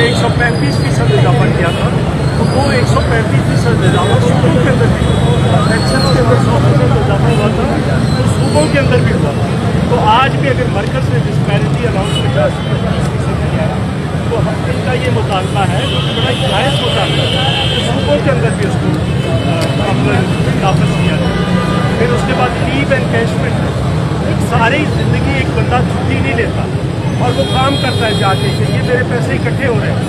135% इजाफा किया था, तो वो 135% इजाफा सूबों के अंदर भी पेंशन के अंदर 100% इजाफा हुआ था, तो सूबों के अंदर भी हुआ था। तो आज भी अगर मरकज़ ने डिस्पैरिटी अनाउंस किया 20% किया है, तो इनका ये मुतालबा है जो कि बड़ा जायज़ मुतालबा है कि सूबों के अंदर भी उसको वापस किया जाए। फिर उसके बाद लीव एनकैशमेंट, सारी ज़िंदगी एक बंदा छुट्टी नहीं लेता और वो काम करता है जाके कि ये मेरे पैसे इकट्ठे हो रहे हैं,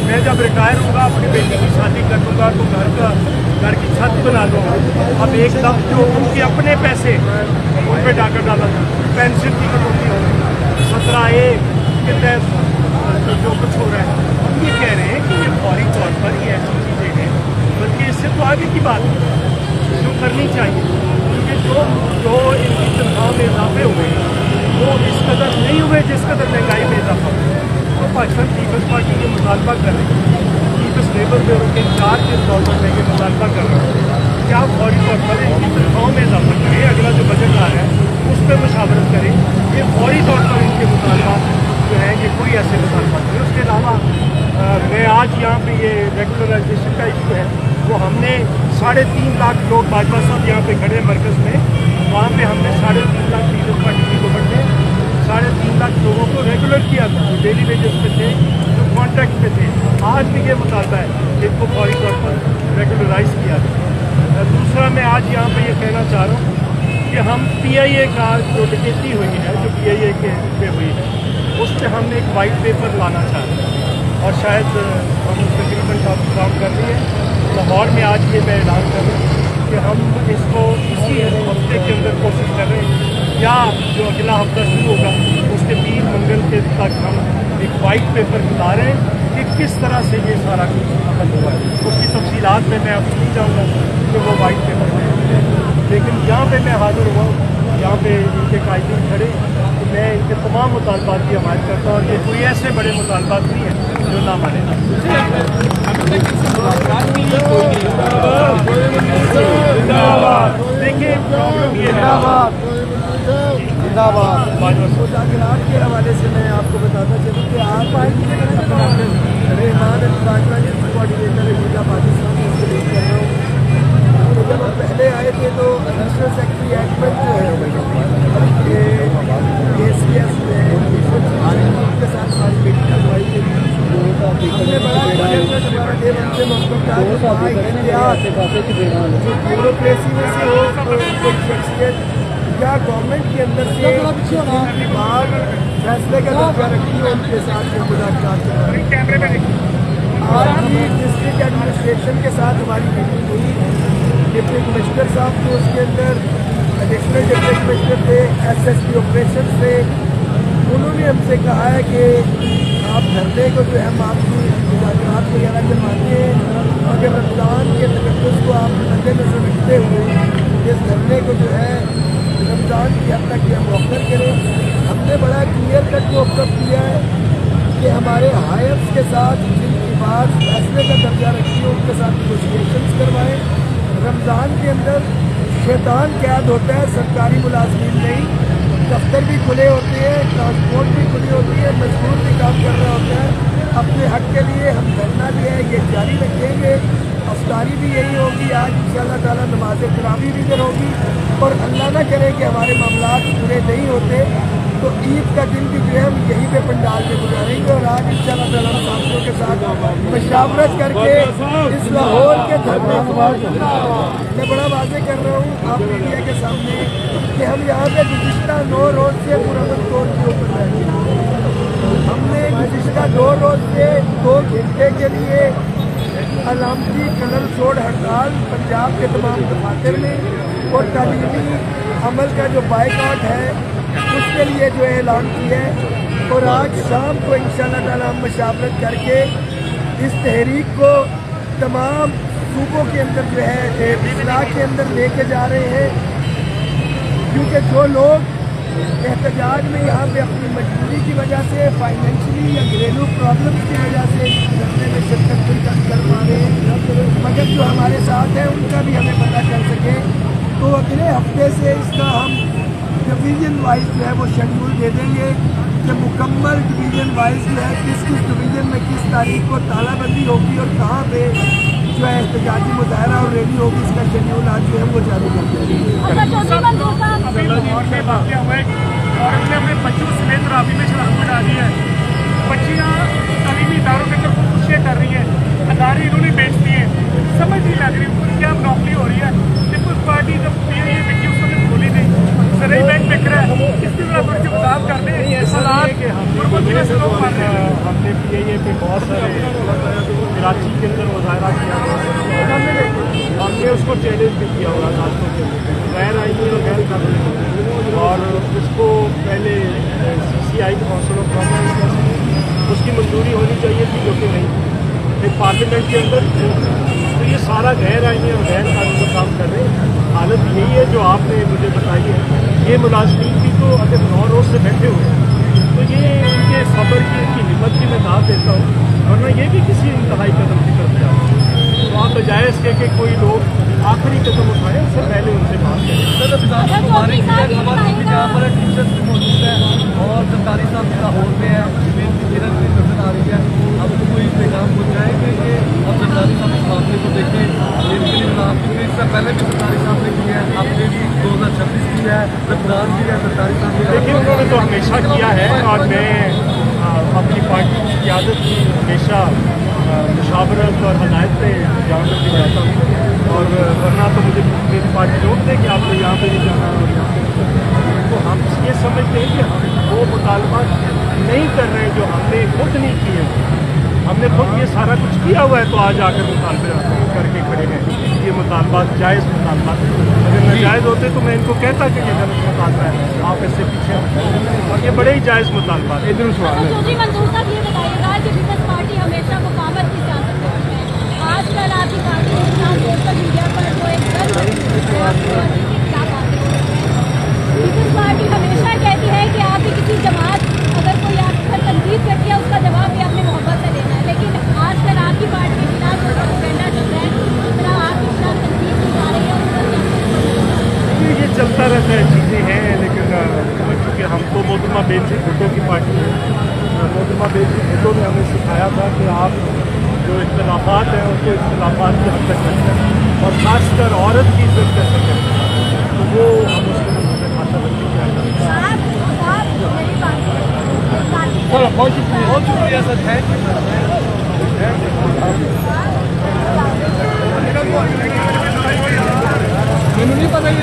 मैं जब रिटायर होगा अपनी बेटी की शादी कर दूँगा तो घर की छत बना दूँगा। अब एकदम जो उनके अपने पैसे उन पर डाका डाला था, पेंशन की कटौती हो रही, 17A के तहत जो कुछ हो रहा है, हम ये कह रहे हैं कि ये फौरी तौर पर ये ऐसी चीज़ें हैं, बल्कि इससे तो आगे की बात जो करनी चाहिए, क्योंकि जो इनकी तनख्वाह में इजाफे हुए वो इस कदर नहीं हुए जिस कदर महंगाई में इजाफा हुआ। तो पाकिस्तान पीपल्स पार्टी ये मुतालबा कर रही है, पीपल्स लेबर ब्यूरो के इंचार्ज गवर्नमेंट ने ये मुतालबा कर रहे हैं कि आप फौरी तौर पर इनकी तनख्वाहों में इजाफा करें, अगला जो बजट आ रहा है उस पर मुशावरत करें, ये फौरी तौर पर इनके मुतालबा जो है ये कोई ऐसे मुतालबा करें। उसके अलावा मैं आज यहाँ पे ये रेगुलराइजेशन का इशू है, वो हमने 3.5 लाख लोग, बाजवा साहब यहाँ पे खड़े मरकज़ में, वहाँ पे हमने 3.5 लाख पीपल्स पार्टी की गवर्नमेंट ने 3.5 लाख लोगों को रेगुलर किया था, जो डेली वेजेस पे थे, जो कॉन्ट्रैक्ट पे थे। आज भी ये मुतालबा है कि इनको फौरी तौर पर रेगुलराइज किया जाए। दूसरा मैं आज यहाँ पे ये कहना चाह रहा हूँ कि हम PIA का जो डकैती हुई है, जो PIA के पे हुई है, उस पर हमने एक वाइट पेपर लाना चाह रहे हैं और शायद हम तकरीबन काम कर रही है। लाहौर में आज ये मैं ऐलान कर रहा हूँ कि हम इसको इसी हफ्ते के अंदर कोशिश कर रहे हैं, या जो अगला हफ्ता शुरू होगा उसके 3 मंगल के तक हम एक वाइट पेपर बता रहे हैं कि किस तरह से ये सारा कुछ अमल हुआ है। उसकी तफसीलात में मैं अब नहीं जाऊँगा कि वो वाइट पेपर है, लेकिन यहाँ पे मैं हाजिर हुआ, यहाँ पे इनके कायदीन खड़े, तो मैं इनके तमाम मुतालबात की हमायत करता हूँ और ये कोई ऐसे बड़े मुतालबात नहीं है जो ना माने। देखिए प्रॉब्लम ये है, मुज़ाकरात के हवाले से मैं आपको बताता चलूँ कि आप रहमान अली बाजवा जी कोऑर्डिनेटर लीगा पाकिस्तान में उसको लीड कर रहा हूँ। तो जब हम पहले आए थे तो एडिशनल सेक्रेटरी एक्ट जो है ACS के साथ हमारी मीटिंग करवाई थी, हमने बड़ा ब्यूरोक्रेसी में से हो कोई शख्सियत या गवर्नमेंट के अंदर से विभाग फैसले का दर्जा रखती है, उनके साथ मुलाकात करवाई। आज भी डिस्ट्रिक्ट एडमिनिस्ट्रेशन के साथ हमारी मीटिंग हुई, डिप्टी कमिश्नर साहब थे, उसके अंदर एडिशनल डिप्टी कमिश्नर थे, SSP ऑपरेशन थे। उन्होंने हमसे कहा है कि आप धरने को जो है हम आपकी मुलाकात वगैरह करवाते हैं, अगर रमज़ान के तकद्दुस को आप मद्देनज़र रखते हुए इस धरने को जो है रमज़ान की हद तक हम ऑफर करें। हमने बड़ा क्लियर कट को ऑफर किया है कि हमारे हायर्स के साथ जिनकी बात फैसले का दर्जा रखी है उनके साथ नेगोशिएशंस करवाएं। रमज़ान के अंदर शैतान कैद होता है, सरकारी मुलाजमीन नहीं। दफ्तर भी खुले होते हैं, ट्रांसपोर्ट भी खुली होती है, मजदूर भी काम कर रहा होता है। अपने हक के लिए हम धरना भी है ये जारी रखेंगे। अफ्तारी भी यही होगी आज इंशाअल्लाह ताला, नमाज तरावी भी इधर होगी, और अल्लाह ना करे कि हमारे मामलात पूरे नहीं होते तो ईद का दिन भी जो है हम यहीं पे पंडाल में गुजारेंगे। और आज इंशाअल्लाह ताला साथियों के साथ मशावरत करके इस लाहौर के धरने मैं बड़ा वाज़ेह कर रहा हूँ आप मीडिया के सामने कि हम यहाँ पे गुज़िश्ता 9 रोज़ से मुरम्मत तौर के ऊपर बैठे। हमने गुज़िश्ता 2 रोज़ से 2 घंटे के लिए अलामती कलर छोड़ हड़ताल पंजाब के तमाम दफातर में और तालीमी अमल का जो बाइकआउट है उसके लिए जो ऐलान किया है। और आज शाम को इंशाअल्लाह ताला हम मशावरत करके इस तहरीक को तमाम सूबों के अंदर जो है इस्लाह के अंदर लेके जा रहे हैं, क्योंकि जो लोग एहतजाज में यहाँ पे अपनी मजबूरी की वजह से, फाइनेंशियली या घरेलू प्रॉब्लम्स की वजह से धरने में शिरकत नहीं कर पा रहे हैं, मगर जो हमारे साथ हैं उनका भी हमें पता चल सके, तो अगले हफ्ते से इसका हम डिवीज़न वाइज जो है वो शेड्यूल दे देंगे कि मुकम्मल डिवीज़न वाइज जो है किस किस डिवीज़न में किस तारीख को तालाबंदी होगी और कहाँ पे जो है एहतजाजी मुजाहरा और रैली होगी, इसका शेड्यूल आज जो है वो जारी कर दिया गया है। अभी लाहौर में वाक़या हुआ है और हमने अपने बच्चों समेत रावी में शराब डाली है। बच्चियाँ तालीमी इदारों के अंदर खुदकुशियाँ कर रही हैं, अदारे इन्होंने बेच दिए, समझ नहीं लग रही क्या नौकरी हो रही है। पीपल्स पार्टी जब ये बिकी उस वक्त खोली थी, सराई बैंक बिक रहा है, इसकी तरह थोड़ी सी बदलाव कर दें। हमने PIA पे बहुत सारे कराची के अंदर मुजाहरा किया, हमने उसको चैलेंज भी किया हुआ अदालतों के गैर आईनी और गैर कानूनी, और उसको पहले CCI काउंसिल ऑफ कॉमर्स उसकी मंजूरी होनी चाहिए थी, जो कि नहीं फिर पार्लियामेंट के अंदर। तो ये सारा गैर आईनी और गैर कानूनी काम कर रहे हैं। हालत यही है जो आपने मुझे बताई है। ये मुलाजमीन भी तो अगर 9 रोज़ से बैठे हुए हैं, तो ये इनके सब्र की, इनकी हिम्मत की मैं दाद देता हूँ, वरना ये भी किसी इंतहाई कदम की तरफ जाते हैं। तो आप बजाय इसके कि कोई लोग आखिरी कदम उठाएं, उससे पहले उनसे बात करें। और सरकारी साहब लाहौर में है, नजर आ रही है, आपको कोई पैगाम हो जाएंगे कि और सरकारी साहब इस मामले को देखें, इनके लिए क्योंकि इससे पहले भी सरकारी साहब ने किया है, आपने भी 2026 किया है, रमजान भी है सरकारी साहब। देखिए उन्होंने तो हमेशा किया है, और मैं अपनी पार्टी की क़यादत की हमेशा मुशावरत और हदायत पे जान रखी रहता हूँ, और वरना तो मुझे मेरी पार्टी रोक दे कि आपको यहाँ पे नहीं जाना और यहाँ पे। तो हम ये समझते हैं कि हम वो मुतालबात नहीं कर रहे हैं जो हमने खुद नहीं किए। हमने खुद ये सारा कुछ किया हुआ है, तो आज आकर मुतालबे करके खड़े हैं। ये मुतालबात जायज़ मुतालबात है, अगर नाजायज़ होते तो मैं इनको कहता कि ये गलत मुतालबा है, आप इससे पीछे हटें। और ये बड़े ही जायज़ मुतालबात है। मंजूर साहब ये बताइएगा कि पीपल्स पार्टी हमेशा मुकावमत की सियासत करती है, आजकल आपकी पार्टी के खिलाफ सोशल मीडिया पर जो एक क्या बातें कर रहे हैं। पीपल्स पार्टी हमेशा कहती है कि आपकी किसी जमात अगर कोई आप पर तनकीद करती है, उसका जवाब भी आपने मोहब्बत से देना है, लेकिन आजकल आपकी पार्टी के खिलाफ प्रोपेगेंडा चल रहा है, इस तरह आपके खिलाफ तनकीद की जा रही है। ये चलता रहता है, चीज़ें हैं, लेकिन चूँकि हम तो मोहतरमा बेनज़ीर भुट्टो की पार्टी है, मोहतरमा बेनज़ीर भुट्टो ने हमें सिखाया था कि आप जो इख्तलाफात हैं उनको इख्तलाफात के हद तक रखें, और ख़ासकर औरत की इज्जत कैसे करें, तो वो हम उसके खासा रखते हैं। बहुत शुक्रिया सर, थैंक यू। नहीं पता ये